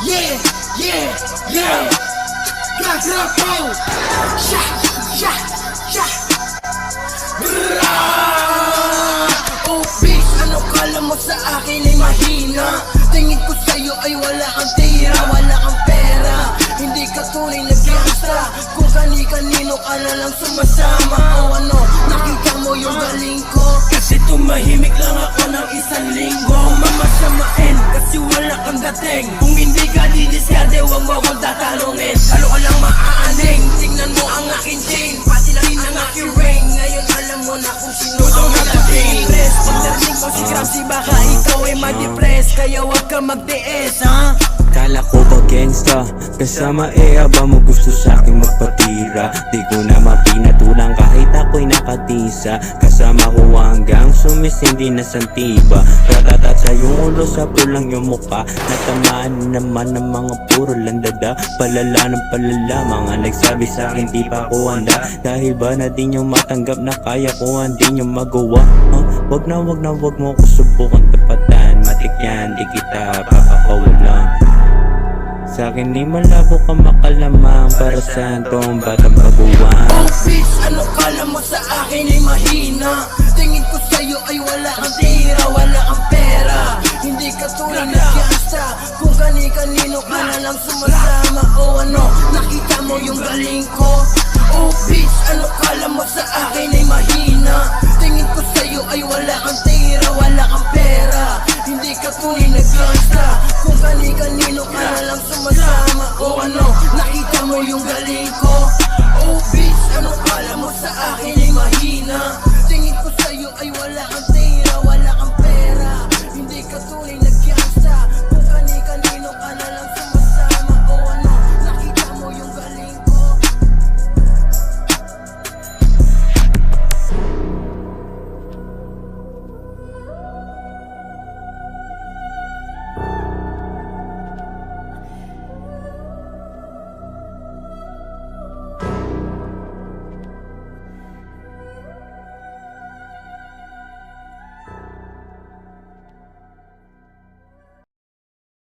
Yeah, yeah, yeah. Gagrapo. Sha, sha, sha. Oh bitch, ano kala mo sa akin ay mahina? Tingin ko sa'yo ay wala kang tira, wala kang pera. Hindi ka tunay na gangsta, kung kani-kanino ka na lang sumasama. O ano, nakita mo yung galing ko? Kasi tumahimik lang ako ng isang linggo. Mamasamain, kasi wala kang dating. Kung hindi ka didiskarte, huwag mo akong tatalungin. Lalo ka lang maaaning, tingnan mo ang aking chain, pati na rin ang aking ring. Ngayon alam mo na kung sino ang nagdating. Pag narinig mo si Gramsci, baka ikaw ay ma-depress, kaya huwag ka magtiis, ha? Kala ko ba gangsta? Kasama aba mo gusto sa'king magpatira. Di ko naman pinatulang kahit ako'y nakatisa. Kasama ko hanggang sumisindi na santiba. Ratatat sa iyong ulo, saplo lang yung muka. Natamaan naman ng mga puro landada. Palala ng palala, mga nagsabi sa'kin di pa ako handa. Dahil ba na di nyo matanggap na kaya ko, hindi nyo magawa. Wag na wag mo ko subukan tapatan. Matik yan, di kita papakawalan. Sa'kin di malabo ka makalamang, para sa tong batang baguhan. Oh bitch, ano kala mo sa akin ay mahina? Tingin ko sa'yo ay wala kang tira, wala kang pera. Hindi ka tunay na gangsta, kung kani-kanino ka na lang sumasama. O ano, nakita mo yung galing ko? Oh bitch, ano kala mo sa akin ay mahina? Tingin ko sa'yo ay wala kang tira, wala kang pera. Hindi ka tunay na gangsta, kung kani-kanino ka na lang sumasama. O ano,